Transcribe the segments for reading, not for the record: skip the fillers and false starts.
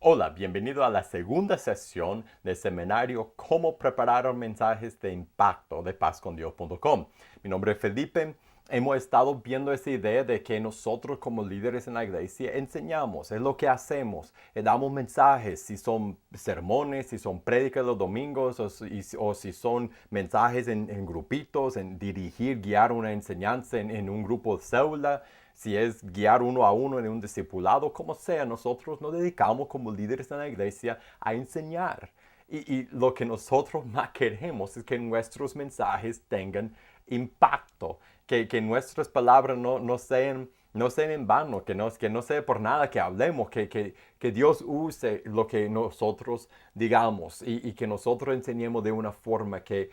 Hola, bienvenido a la segunda sesión del seminario Cómo preparar mensajes de impacto de pazcondios.com. Mi nombre es Felipe. Hemos estado viendo esa idea de que nosotros como líderes en la iglesia enseñamos, es lo que hacemos, damos mensajes, si son sermones, si son prédicas los domingos o si son mensajes en grupitos, en dirigir, guiar una enseñanza en un grupo de célula. Si es guiar uno a uno en un discipulado, como sea, nosotros nos dedicamos como líderes en la iglesia a enseñar. Y lo que nosotros más queremos es que nuestros mensajes tengan impacto, que nuestras palabras no sean en vano, que no sea por nada que hablemos, que Dios use lo que nosotros digamos y que nosotros enseñemos de una forma que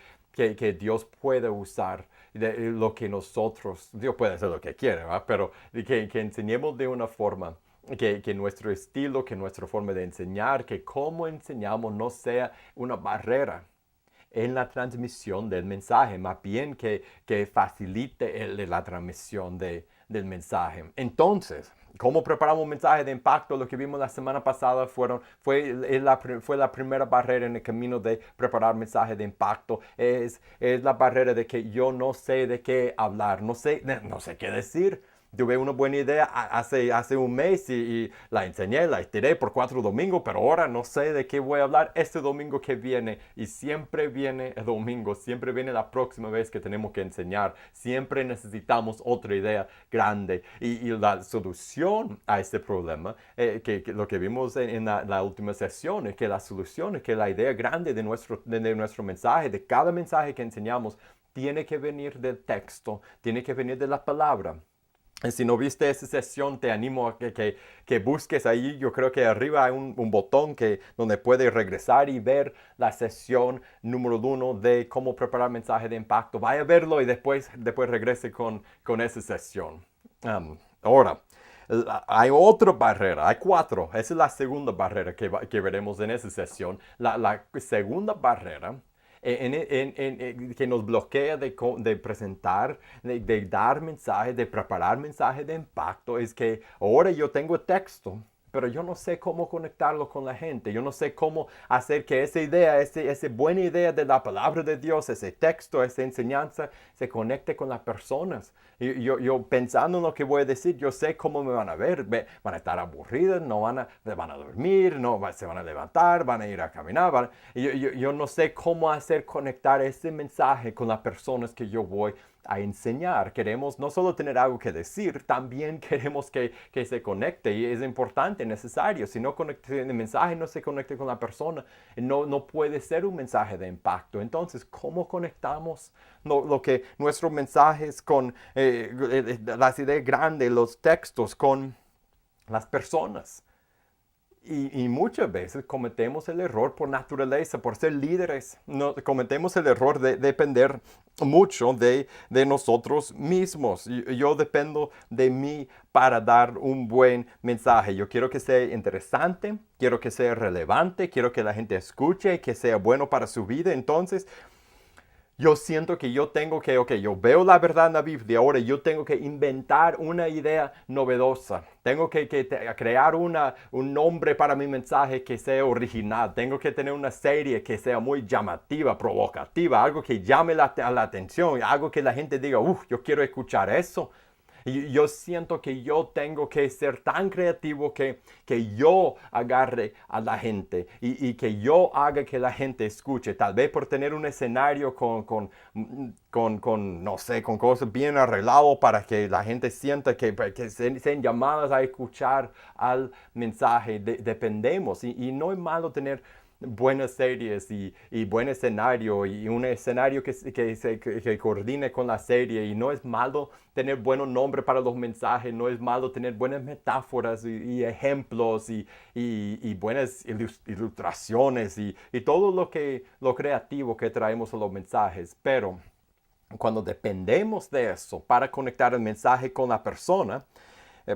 Dios pueda usar de lo que nosotros, Dios puede hacer lo que quiere, ¿verdad? Pero que enseñemos de una forma que nuestro estilo, que nuestra forma de enseñar, que cómo enseñamos no sea una barrera en la transmisión del mensaje, más bien que facilite la transmisión del mensaje. Entonces, ¿cómo preparamos un mensaje de impacto? Lo que vimos la semana pasada fue la primera barrera en el camino de preparar mensajes de impacto. Es la barrera de que yo no sé de qué hablar, no sé qué decir. Tuve una buena idea hace un mes y la enseñé, la estiré por 4 domingos, pero ahora no sé de qué voy a hablar este domingo que viene. Y siempre viene el domingo, siempre viene la próxima vez que tenemos que enseñar. Siempre necesitamos otra idea grande. Y la solución a este problema, que lo que vimos en la última sesión, es que la solución es que la idea grande de nuestro mensaje, de cada mensaje que enseñamos, tiene que venir del texto, tiene que venir de la palabra. Si no viste esa sesión, te animo a que busques ahí. Yo creo que arriba hay un botón donde puedes regresar y ver la sesión número 1 de cómo preparar mensaje de impacto. Vaya a verlo y después regrese con esa sesión. Ahora, hay otra barrera, hay 4. Esa es la segunda barrera que veremos en esa sesión. La segunda barrera que nos bloquea de presentar, de dar mensajes, de preparar mensajes de impacto, es que ahora yo tengo texto, pero yo no sé cómo conectarlo con la gente. Yo no sé cómo hacer que esa idea, esa buena idea de la palabra de Dios, ese texto, esa enseñanza, se conecte con las personas. Yo pensando en lo que voy a decir, yo sé cómo me van a ver. Van a estar aburridas, no van a dormir, no se van a levantar, van a ir a caminar. Yo no sé cómo hacer conectar ese mensaje con las personas que yo voy a enseñar. Queremos no solo tener algo que decir, también queremos que se conecte y es importante, necesario. Si no conecte el mensaje, no se conecte con la persona, no puede ser un mensaje de impacto. Entonces, ¿cómo conectamos lo que nuestros mensajes con las ideas grandes, los textos, con las personas? Y muchas veces cometemos el error por naturaleza, por ser líderes, no, cometemos el error de depender mucho de nosotros mismos. Yo dependo de mí para dar un buen mensaje. Yo quiero que sea interesante, quiero que sea relevante, quiero que la gente escuche, que sea bueno para su vida. Entonces, yo siento que yo tengo que, ok, yo veo la verdad en la Biblia, ahora yo tengo que inventar una idea novedosa. Tengo que crear un nombre para mi mensaje que sea original. Tengo que tener una serie que sea muy llamativa, provocativa, algo que llame la atención, algo que la gente diga, yo quiero escuchar eso. Y yo siento que yo tengo que ser tan creativo que yo agarre a la gente y que yo haga que la gente escuche. Tal vez por tener un escenario no sé, con cosas bien arregladas para que la gente sienta que sean llamadas a escuchar al mensaje. Dependemos. Y no es malo tener buenas series y buen escenario y un escenario que coordine con la serie, y no es malo tener buenos nombres para los mensajes, no es malo tener buenas metáforas y ejemplos y buenas ilustraciones y todo lo creativo que traemos a los mensajes. Pero cuando dependemos de eso para conectar el mensaje con la persona,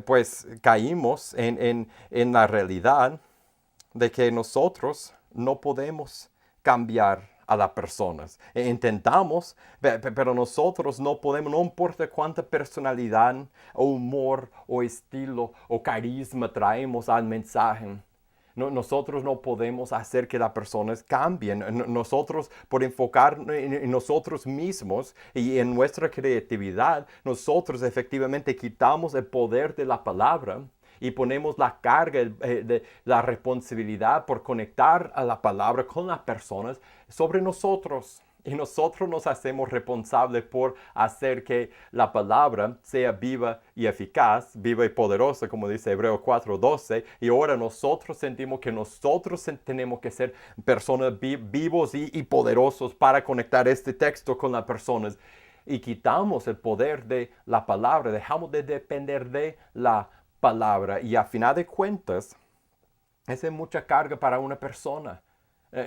pues caímos en la realidad de que nosotros no podemos cambiar a las personas. Intentamos, pero nosotros no podemos, no importa cuánta personalidad o humor o estilo o carisma traemos al mensaje. Nosotros no podemos hacer que las personas cambien. Nosotros, por enfocar en nosotros mismos y en nuestra creatividad, nosotros efectivamente quitamos el poder de la palabra y ponemos la carga de la responsabilidad por conectar a la palabra con las personas sobre nosotros. Y nosotros nos hacemos responsables por hacer que la palabra sea viva y eficaz, viva y poderosa, como dice Hebreos 4:12. Y ahora nosotros sentimos que nosotros tenemos que ser personas vivos y poderosos para conectar este texto con las personas. Y quitamos el poder de la palabra, dejamos de depender de la palabra. Y a final de cuentas, esa es mucha carga para una persona.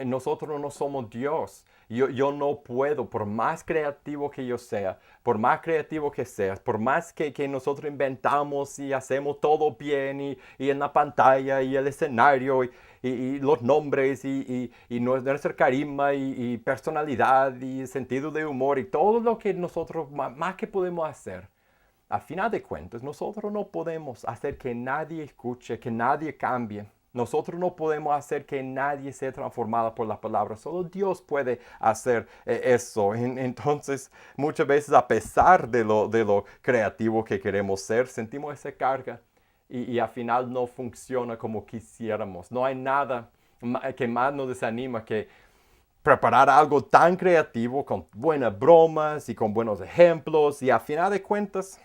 Nosotros no somos Dios. Yo no puedo, por más creativo que yo sea, por más creativo que seas, por más que nosotros inventamos y hacemos todo bien y en la pantalla y el escenario y los nombres y nuestro carisma y personalidad y sentido de humor y todo lo que nosotros más que podemos hacer. A final de cuentas, nosotros no podemos hacer que nadie escuche, que nadie cambie. Nosotros no podemos hacer que nadie sea transformado por la palabra. Solo Dios puede hacer eso. Entonces, muchas veces, a pesar de lo creativo que queremos ser, sentimos esa carga y al final no funciona como quisiéramos. No hay nada que más nos desanima que preparar algo tan creativo con buenas bromas y con buenos ejemplos y a final de cuentas,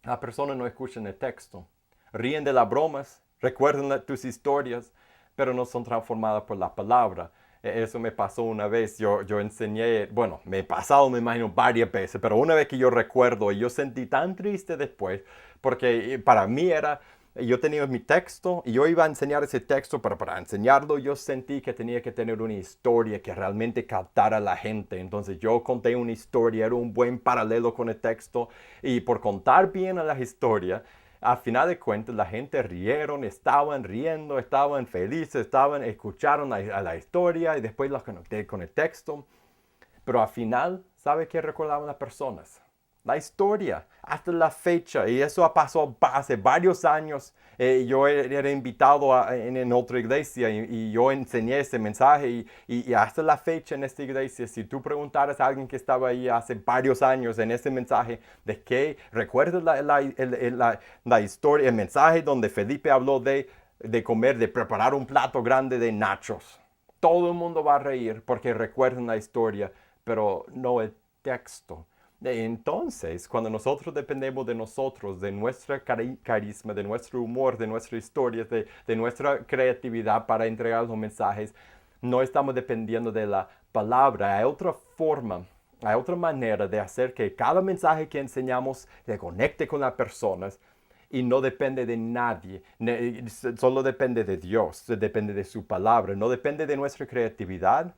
la persona no escucha el texto. Ríen de las bromas, recuerdan tus historias, pero no son transformadas por la palabra. Eso me pasó una vez, yo enseñé, bueno, me he pasado, me imagino, varias veces, pero una vez que yo recuerdo, y yo sentí tan triste después, porque para mí era, yo tenía mi texto y yo iba a enseñar ese texto, pero para enseñarlo yo sentí que tenía que tener una historia que realmente captara a la gente. Entonces yo conté una historia, era un buen paralelo con el texto y por contar bien a la historia, a final de cuentas la gente rieron, estaban riendo, estaban felices, escucharon a la historia y después la conecté con el texto. Pero al final, ¿sabe qué recordaban las personas? La historia, hasta la fecha, y eso ha pasado hace varios años. Yo era invitado en otra iglesia y yo enseñé ese mensaje y hasta la fecha en esta iglesia, si tú preguntaras a alguien que estaba ahí hace varios años en ese mensaje, ¿de qué? ¿Recuerdas la historia, el mensaje donde Felipe habló de comer, de preparar un plato grande de nachos? Todo el mundo va a reír porque recuerdan la historia, pero no el texto. Entonces, cuando nosotros dependemos de nosotros, de nuestra carisma, de nuestro humor, de nuestra historia, de nuestra creatividad para entregar los mensajes, no estamos dependiendo de la palabra. Hay otra forma, hay otra manera de hacer que cada mensaje que enseñamos se conecte con las personas y no depende de nadie, solo depende de Dios, depende de su palabra, no depende de nuestra creatividad.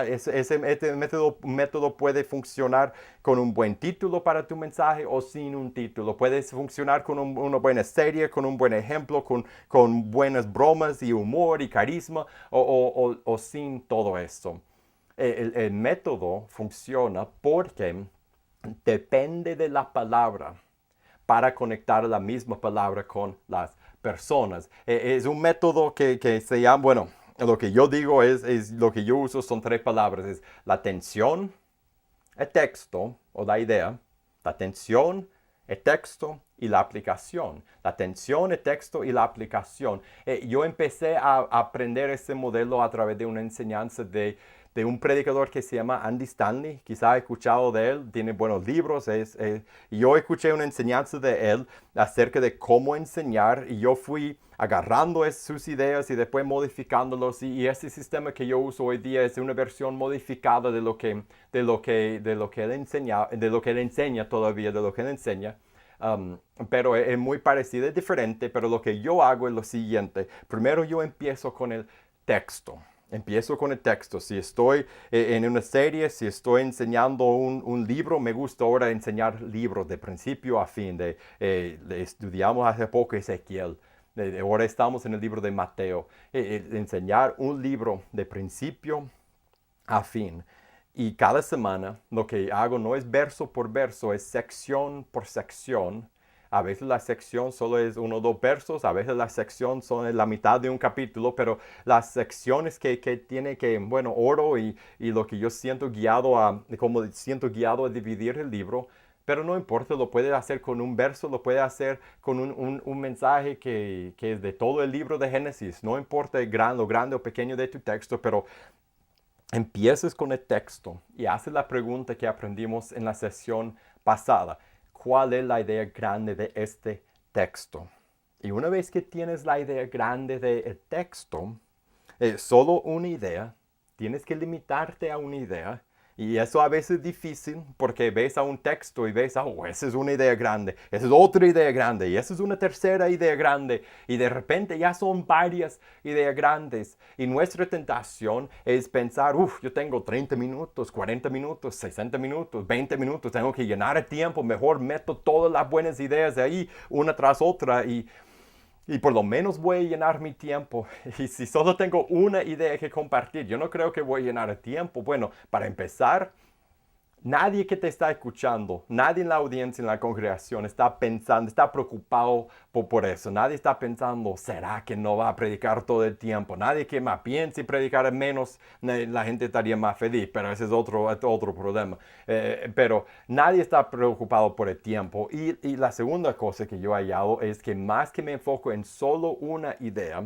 Este método puede funcionar con un buen título para tu mensaje o sin un título. Puede funcionar con una buena serie, con un buen ejemplo, con buenas bromas y humor y carisma o sin todo esto. El método funciona porque depende de la palabra para conectar la misma palabra con las personas. Es un método que se llama, bueno, lo que yo digo es lo que yo uso son tres palabras. Es la atención, el texto o la idea, la atención, el texto y la aplicación. La atención, el texto y la aplicación. Yo empecé a aprender este modelo a través de una enseñanza de un predicador que se llama Andy Stanley. Quizá he escuchado de él, tiene buenos libros. Yo escuché una enseñanza de él acerca de cómo enseñar y yo fui agarrando sus ideas y después modificándolos y ese sistema que yo uso hoy día es una versión modificada de lo que él enseña, de lo que él enseña todavía, de lo que él enseña. Pero es muy parecido, es diferente, pero lo que yo hago es lo siguiente. Primero yo empiezo con el texto. Empiezo con el texto. Si estoy en una serie, si estoy enseñando un libro, me gusta ahora enseñar libros de principio a fin. Estudiamos hace poco Ezequiel. Ahora estamos en el libro de Mateo. Enseñar un libro de principio a fin. Y cada semana lo que hago no es verso por verso, es sección por sección. A veces la sección solo es uno o dos versos, a veces la sección son la mitad de un capítulo, pero las secciones que tiene que, bueno, oro y lo que yo siento guiado como siento guiado a dividir el libro, pero no importa, lo puede hacer con un verso, lo puede hacer con un mensaje que es de todo el libro de Génesis. No importa lo grande o pequeño de tu texto, pero empieces con el texto y haces la pregunta que aprendimos en la sesión pasada. ¿Cuál es la idea grande de este texto? Y una vez que tienes la idea grande del texto, solo una idea, tienes que limitarte a una idea. Y eso a veces es difícil porque ves a un texto y ves, oh, esa es una idea grande, esa es otra idea grande y esa es una tercera idea grande. Y de repente ya son varias ideas grandes. Y nuestra tentación es pensar, yo tengo 30 minutos, 40 minutos, 60 minutos, 20 minutos, tengo que llenar el tiempo, mejor meto todas las buenas ideas de ahí, una tras otra y por lo menos voy a llenar mi tiempo. Y si solo tengo una idea que compartir, yo no creo que voy a llenar el tiempo. Bueno, para empezar, nadie que te está escuchando, nadie en la audiencia, en la congregación, está pensando, está preocupado por eso. Nadie está pensando, ¿será que no va a predicar todo el tiempo? Nadie que más piense y predicar menos, la gente estaría más feliz, pero ese es otro problema. Pero nadie está preocupado por el tiempo. Y la segunda cosa que yo he hallado es que más que me enfoco en solo una idea,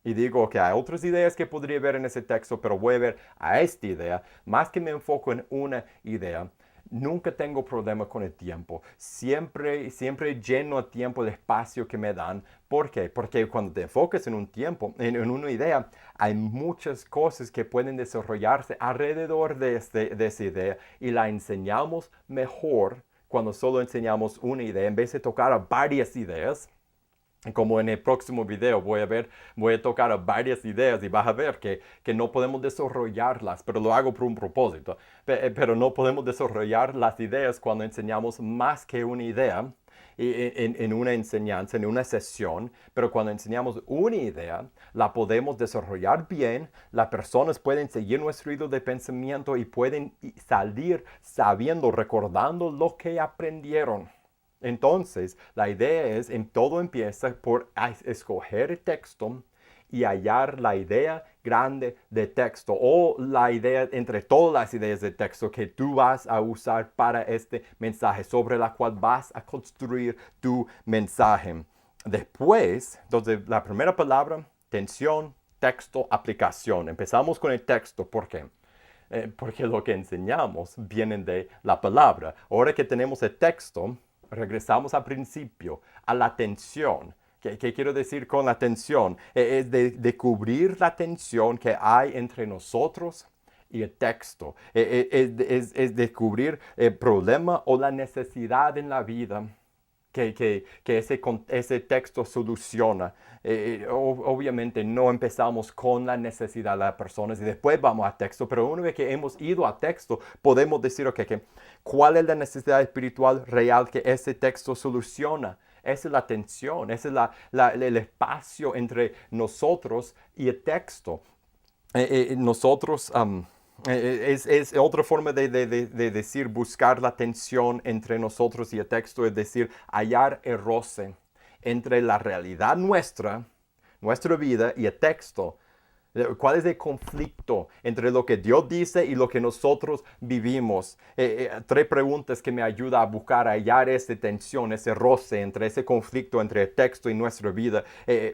y digo que hay otras ideas que podría ver en ese texto, pero voy a ver a esta idea, más que me enfoco en una idea, nunca tengo problema con el tiempo. Siempre lleno el tiempo, el espacio que me dan. ¿Por qué? Porque cuando te enfocas en un tiempo, en una idea, hay muchas cosas que pueden desarrollarse alrededor de esa idea y la enseñamos mejor cuando solo enseñamos una idea en vez de tocar a varias ideas. Como en el próximo video voy a tocar varias ideas y vas a ver que no podemos desarrollarlas, pero lo hago por un propósito. Pero no podemos desarrollar las ideas cuando enseñamos más que una idea en una enseñanza, en una sesión, pero cuando enseñamos una idea, la podemos desarrollar bien, las personas pueden seguir nuestro hilo de pensamiento y pueden salir sabiendo, recordando lo que aprendieron. Entonces, la idea es, todo empieza por escoger el texto y hallar la idea grande de texto o la idea entre todas las ideas de texto que tú vas a usar para este mensaje, sobre la cual vas a construir tu mensaje. Después, entonces, la primera palabra, tensión, texto, aplicación. Empezamos con el texto. ¿Por qué? Porque lo que enseñamos viene de la palabra. Ahora que tenemos el texto, regresamos al principio, a la tensión. ¿Qué quiero decir con la tensión? Es de cubrir la tensión que hay entre nosotros y el texto. Es descubrir el problema o la necesidad en la vida que ese texto soluciona. Obviamente no empezamos con la necesidad de las personas y después vamos a texto, pero una vez que hemos ido a texto, podemos decir, ¿cuál es la necesidad espiritual real que ese texto soluciona? Esa es la tensión, ese es el espacio entre nosotros y el texto. Nosotros... es otra forma de decir buscar la tensión entre nosotros y el texto, es decir, hallar el roce entre la realidad nuestra vida y el texto. ¿Cuál es el conflicto entre lo que Dios dice y lo que nosotros vivimos? Tres preguntas que me ayudan a buscar, a hallar esa tensión, ese roce entre ese conflicto entre el texto y nuestra vida.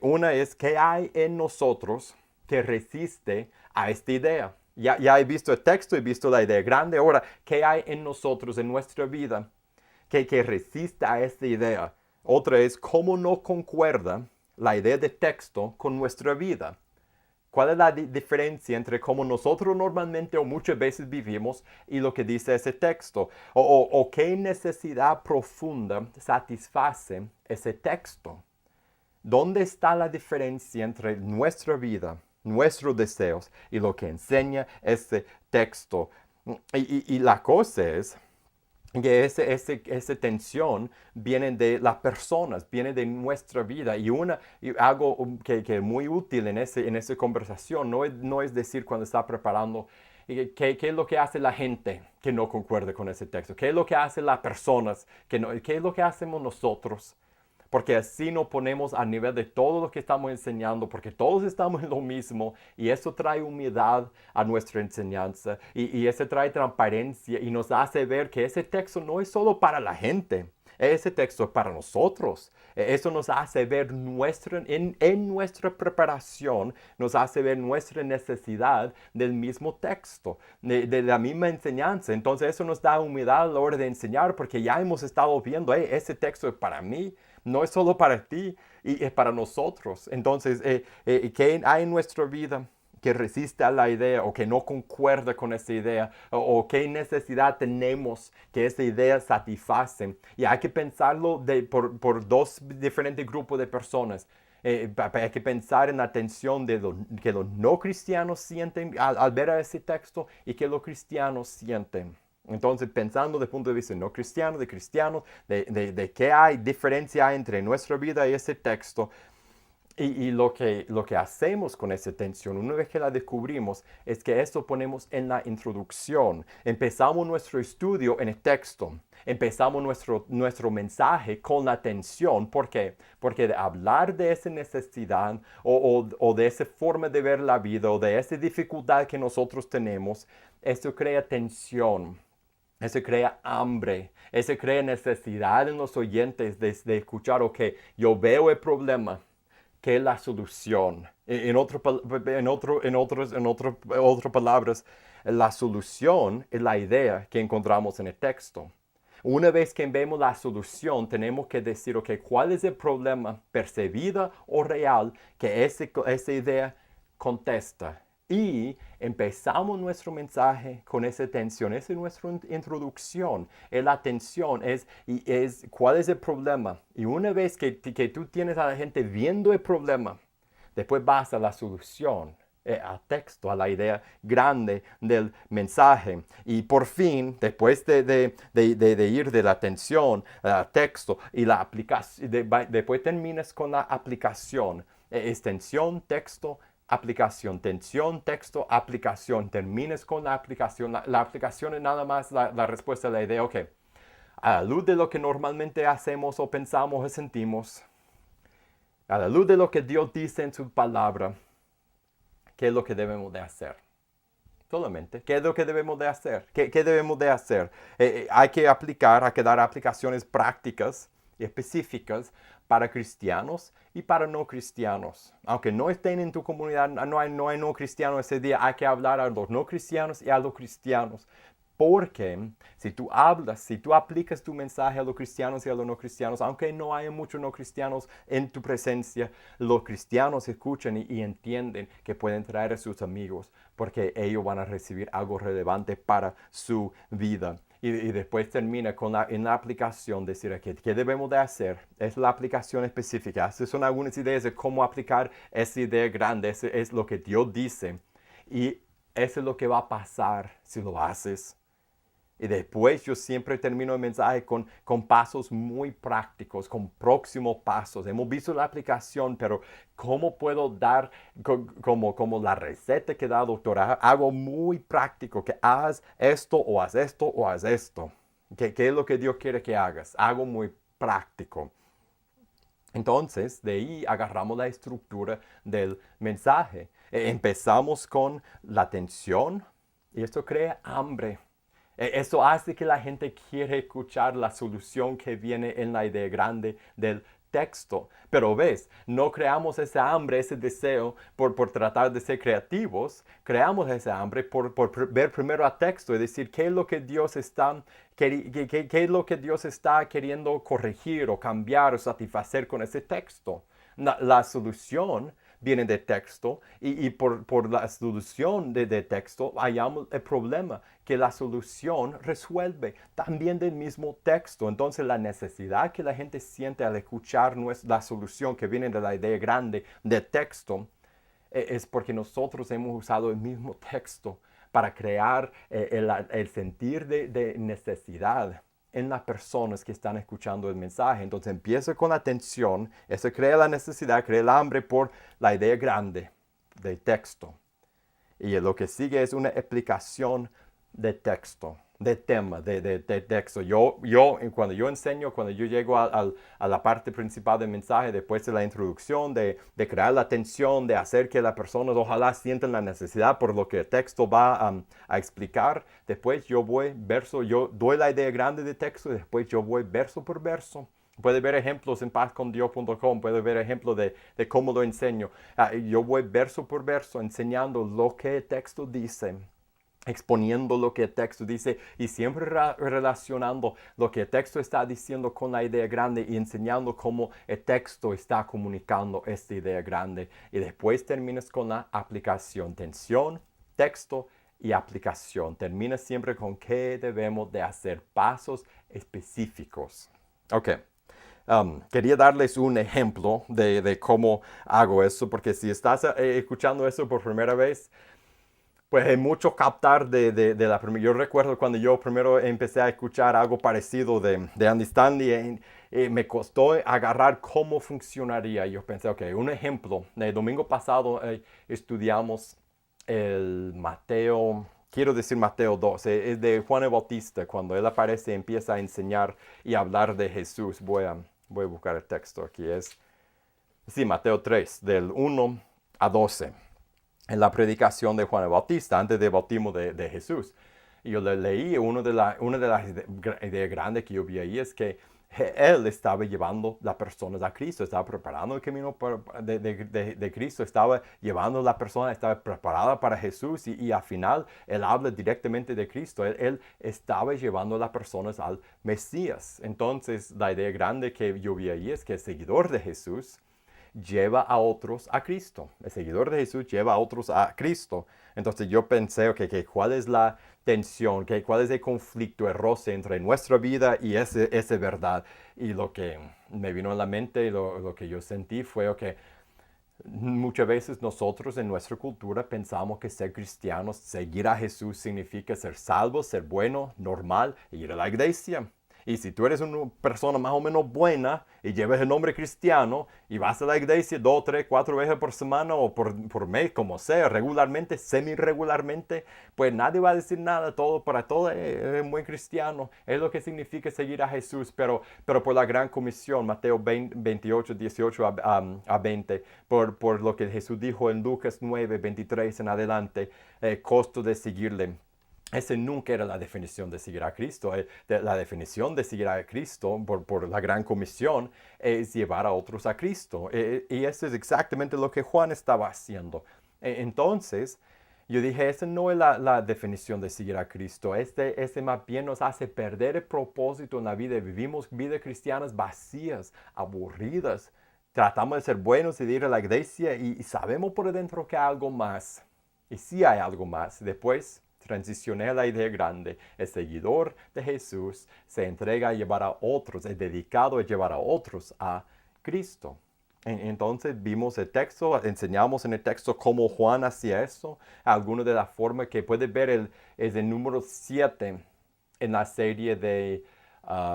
Una es, ¿qué hay en nosotros que resiste a esta idea? Ya he visto el texto, he visto la idea grande. Ahora, ¿qué hay en nosotros, en nuestra vida, que resiste a esta idea? Otra es, ¿cómo no concuerda la idea de texto con nuestra vida? ¿Cuál es la diferencia entre cómo nosotros normalmente o muchas veces vivimos y lo que dice ese texto? ¿O qué necesidad profunda satisface ese texto? ¿Dónde está la diferencia entre nuestra vida, nuestros deseos y lo que enseña ese texto? Y la cosa es que esa tensión viene de las personas, viene de nuestra vida. Y algo que es muy útil en esa conversación no es decir cuando está preparando ¿Qué es lo que hace la gente que no concuerde con ese texto? ¿Qué es lo que hacen las personas que no? ¿Qué es lo que hacemos nosotros? Porque así nos ponemos a nivel de todo lo que estamos enseñando, porque todos estamos en lo mismo y eso trae humildad a nuestra enseñanza y eso trae transparencia y nos hace ver que ese texto no es solo para la gente, ese texto es para nosotros. Eso nos hace ver en nuestra preparación, nos hace ver nuestra necesidad del mismo texto, de la misma enseñanza. Entonces eso nos da humildad a la hora de enseñar porque ya hemos estado viendo, ese texto es para mí. No es solo para ti y es para nosotros. Entonces, ¿qué hay en nuestra vida que resiste a la idea o que no concuerda con esa idea? O qué necesidad tenemos que esa idea satisface? Y hay que pensarlo por dos diferentes grupos de personas. Hay que pensar en la tensión de que los no cristianos sienten al ver a ese texto y que los cristianos sienten. Entonces, pensando desde el punto de vista no cristiano, de cristianos, de qué hay diferencia entre nuestra vida y ese texto, y lo que hacemos con esa tensión, una vez que la descubrimos, es que esto ponemos en la introducción. Empezamos nuestro estudio en el texto. Empezamos nuestro mensaje con la tensión. ¿Por qué? Porque de hablar de esa necesidad o de esa forma de ver la vida o de esa dificultad que nosotros tenemos, esto crea tensión. Eso crea hambre, eso crea necesidad en los oyentes de escuchar, ok, yo veo el problema, ¿qué es la solución? Otras palabras, la solución es la idea que encontramos en el texto. Una vez que vemos la solución, tenemos que decir, ok, ¿cuál es el problema percibido o real que esa idea contesta? Y empezamos nuestro mensaje con esa tensión. Esa es nuestra introducción. La atención es cuál es el problema. Y una vez que tú tienes a la gente viendo el problema, después vas a la solución, al texto, a la idea grande del mensaje. Y por fin, después de ir de la atención al texto y la aplicación, después terminas con la aplicación. Extensión, texto, aplicación, tensión, texto, aplicación. Termines con la aplicación. La aplicación es nada más la respuesta a la idea. Ok, a la luz de lo que normalmente hacemos o pensamos o sentimos, a la luz de lo que Dios dice en su palabra, ¿qué es lo que debemos de hacer? Solamente, ¿qué es lo que debemos de hacer? ¿Qué debemos de hacer? Hay que dar aplicaciones prácticas y específicas para cristianos y para no cristianos. Aunque no estén en tu comunidad, no hay no cristianos ese día, hay que hablar a los no cristianos y a los cristianos. Porque si tú hablas, si tú aplicas tu mensaje a los cristianos y a los no cristianos, aunque no haya muchos no cristianos en tu presencia, los cristianos escuchan y entienden que pueden traer a sus amigos porque ellos van a recibir algo relevante para su vida. Y después termina en la aplicación, decir qué debemos de hacer. Es la aplicación específica. Estas son algunas ideas de cómo aplicar esa idea grande. Eso es lo que Dios dice. Y eso es lo que va a pasar si lo haces. Y después yo siempre termino el mensaje con pasos muy prácticos, con próximos pasos. Hemos visto la aplicación, pero ¿cómo puedo dar como la receta que da doctora? Algo muy práctico, que haz esto o haz esto o haz esto. ¿Qué es lo que Dios quiere que hagas? Algo muy práctico. Entonces, de ahí agarramos la estructura del mensaje. Empezamos con la atención y esto crea hambre. Eso hace que la gente quiera escuchar la solución que viene en la idea grande del texto. Pero ves, no creamos esa hambre, ese deseo por tratar de ser creativos. Creamos esa hambre por ver primero el texto y decir qué es lo que Dios está, qué es lo que Dios está queriendo corregir o cambiar o satisfacer con ese texto. La solución viene de texto y por la solución de texto hallamos el problema que la solución resuelve también del mismo texto. Entonces la necesidad que la gente siente al escuchar la solución que viene de la idea grande del texto es porque nosotros hemos usado el mismo texto para crear el sentir de necesidad en las personas que están escuchando el mensaje. Entonces empieza con la atención, eso crea la necesidad, crea el hambre por la idea grande del texto. Y lo que sigue es una explicación de texto, de tema, de texto. Cuando yo enseño, cuando yo llego a la parte principal del mensaje, después de la introducción, de crear la atención, de hacer que las personas ojalá sientan la necesidad por lo que el texto va a explicar, después yo yo doy la idea grande de texto y después yo voy verso por verso. Puede ver ejemplos en pazcondios.com, puede ver ejemplos de cómo lo enseño. Yo voy verso por verso enseñando lo que el texto dice, exponiendo lo que el texto dice y siempre relacionando lo que el texto está diciendo con la idea grande y enseñando cómo el texto está comunicando esta idea grande. Y después terminas con la aplicación, tensión, texto y aplicación. Termina siempre con qué debemos de hacer, pasos específicos. Ok. Quería darles un ejemplo de cómo hago eso, porque si estás escuchando eso por primera vez, pues hay mucho captar de la primera. Yo recuerdo cuando yo primero empecé a escuchar algo parecido de Andy Stanley, me costó agarrar cómo funcionaría. Yo pensé, ok, un ejemplo. El domingo pasado estudiamos el Mateo, quiero decir Mateo 2, es de Juan el Bautista, cuando él aparece y empieza a enseñar y hablar de Jesús. Voy a buscar el texto aquí. Sí, Mateo 3, del 1 a 12. En la predicación de Juan el Bautista, antes del bautismo de Jesús. Y yo le leí, una de las ideas grandes que yo vi ahí es que él estaba llevando las personas a Cristo, estaba preparando el camino de Cristo, estaba llevando a la persona, estaba preparada para Jesús y al final él habla directamente de Cristo. Él estaba llevando a las personas al Mesías. Entonces la idea grande que yo vi ahí es que el seguidor de Jesús lleva a otros a Cristo. El seguidor de Jesús lleva a otros a Cristo. Entonces yo pensé, ¿cuál es la tensión? ¿Cuál es el conflicto, el roce entre nuestra vida y esa verdad? Y lo que me vino a la mente y lo que yo sentí fue que muchas veces nosotros en nuestra cultura pensamos que ser cristianos, seguir a Jesús significa ser salvo, ser bueno, normal e ir a la iglesia. Y si tú eres una persona más o menos buena y llevas el nombre cristiano y vas a la iglesia 2, 3, 4 veces por semana o por mes, como sea, regularmente, semi-regularmente, pues nadie va a decir nada, para todo es muy cristiano. Es lo que significa seguir a Jesús, pero por la gran comisión, Mateo 28, 18 a 20, por lo que Jesús dijo en Lucas 9, 23 en adelante, costo de seguirle. Esa nunca era la definición de seguir a Cristo. La definición de seguir a Cristo por la gran comisión es llevar a otros a Cristo. Y eso es exactamente lo que Juan estaba haciendo. Entonces, yo dije, esa no es la definición de seguir a Cristo. Este más bien nos hace perder el propósito en la vida. Vivimos vidas cristianas vacías, aburridas. Tratamos de ser buenos y de ir a la iglesia y sabemos por dentro que hay algo más. Y sí hay algo más. Después transicioné a la idea grande. El seguidor de Jesús se entrega a llevar a otros, es dedicado a llevar a otros a Cristo. Entonces vimos el texto, enseñamos en el texto cómo Juan hacía eso. Algunas de las formas que puedes ver es el número 7 en la serie de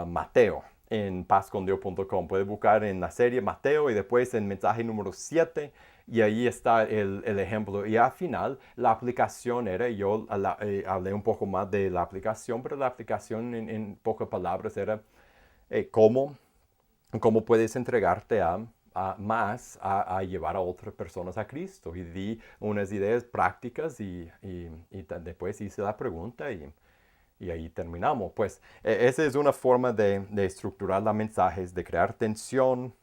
Mateo en pazcondios.com. Puedes buscar en la serie Mateo y después en mensaje número 7 y ahí está el ejemplo. Y al final la aplicación era, yo hablé un poco más de la aplicación, pero la aplicación en pocas palabras era cómo puedes entregarte a llevar a otras personas a Cristo. Y di unas ideas prácticas y después hice la pregunta y ahí terminamos. Pues esa es una forma de estructurar los mensajes, de crear tensión,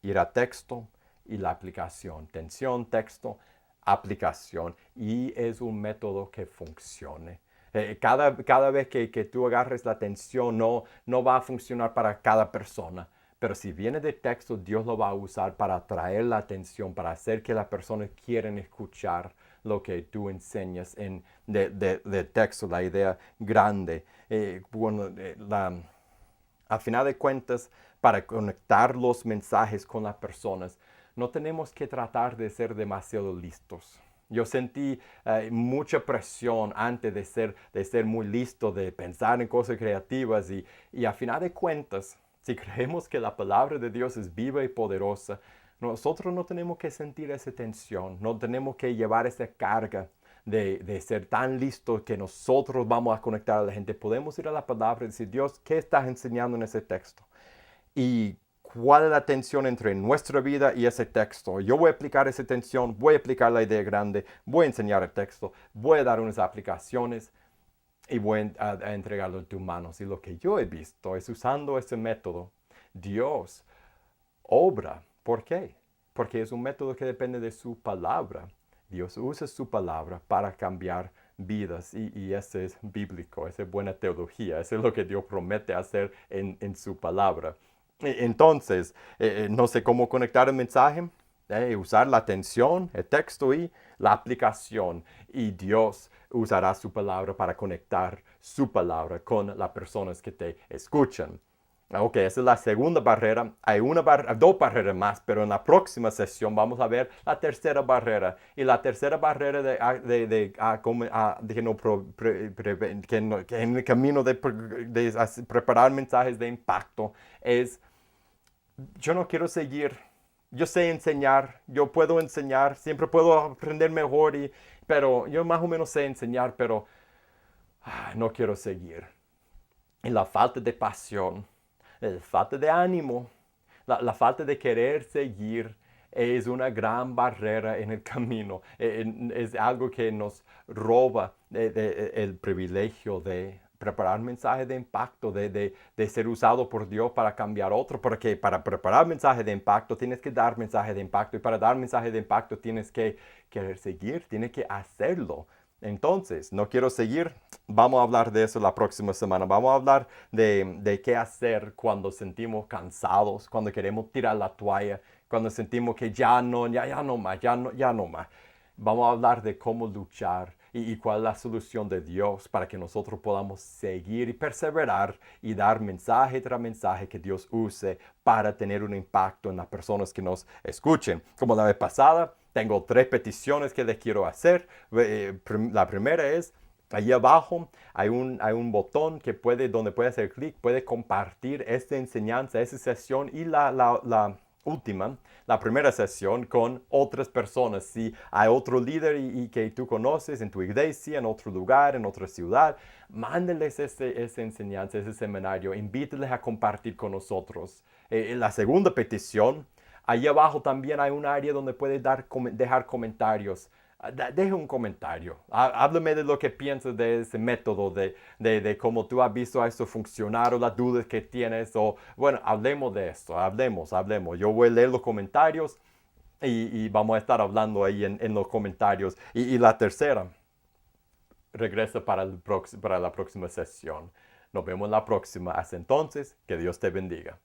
ir a texto y la aplicación. Tensión, texto, aplicación. Y es un método que funcione. Cada vez que tú agarres la tensión, no va a funcionar para cada persona. Pero si viene de texto, Dios lo va a usar para atraer la atención, para hacer que las personas quieran escuchar lo que tú enseñas de texto, la idea grande. Al final de cuentas, para conectar los mensajes con las personas, no tenemos que tratar de ser demasiado listos. Yo sentí mucha presión antes de ser muy listo, de pensar en cosas creativas y a final de cuentas, si creemos que la palabra de Dios es viva y poderosa, nosotros no tenemos que sentir esa tensión, no tenemos que llevar esa carga de ser tan listos que nosotros vamos a conectar a la gente. Podemos ir a la palabra y decir, Dios, ¿qué estás enseñando en ese texto? Y cuál es la tensión entre nuestra vida y ese texto. Yo voy a aplicar esa tensión, voy a aplicar la idea grande, voy a enseñar el texto, voy a dar unas aplicaciones y voy a entregarlo en tus manos. Y lo que yo he visto es usando ese método, Dios obra. ¿Por qué? Porque es un método que depende de su palabra. Dios usa su palabra para cambiar vidas y ese es bíblico, esa es buena teología, eso es lo que Dios promete hacer en su palabra. Entonces, no sé cómo conectar el mensaje, usar la atención, el texto y la aplicación. Y Dios usará su palabra para conectar su palabra con las personas que te escuchan. Ok, esa es la segunda barrera. Hay dos barreras más, pero en la próxima sesión vamos a ver la tercera barrera. Y la tercera barrera que en el camino de preparar mensajes de impacto es, yo no quiero seguir. Yo sé enseñar, yo puedo enseñar, siempre puedo aprender mejor, pero yo más o menos sé enseñar, pero no quiero seguir. Y la falta de pasión, la falta de ánimo, la falta de querer seguir es una gran barrera en el camino. Es algo que nos roba el privilegio de preparar mensajes de impacto, de ser usado por Dios para cambiar otro, porque para preparar mensajes de impacto tienes que dar mensajes de impacto y para dar mensajes de impacto tienes que querer seguir, tienes que hacerlo. Entonces, no quiero seguir. Vamos a hablar de eso la próxima semana. Vamos a hablar de qué hacer cuando sentimos cansados, cuando queremos tirar la toalla, cuando sentimos que ya no más, ya no más. Vamos a hablar de cómo luchar y cuál es la solución de Dios para que nosotros podamos seguir y perseverar y dar mensaje tras mensaje que Dios use para tener un impacto en las personas que nos escuchen. Como la vez pasada, tengo 3 peticiones que les quiero hacer. La primera es, allí abajo hay un botón donde puede hacer clic, puede compartir esta enseñanza, esta sesión y la última, la primera sesión con otras personas. Si hay otro líder y que tú conoces en tu iglesia, en otro lugar, en otra ciudad, mándeles esa enseñanza, ese seminario, invíteles a compartir con nosotros. La segunda petición, ahí abajo también hay un área donde puedes dejar comentarios. Deja un comentario. Háblame de lo que piensas de ese método, de cómo tú has visto a esto funcionar o las dudas que tienes. O, bueno, hablemos de esto, hablemos. Yo voy a leer los comentarios y vamos a estar hablando ahí en los comentarios. Y la tercera, regresa para la próxima sesión. Nos vemos en la próxima. Hasta entonces, que Dios te bendiga.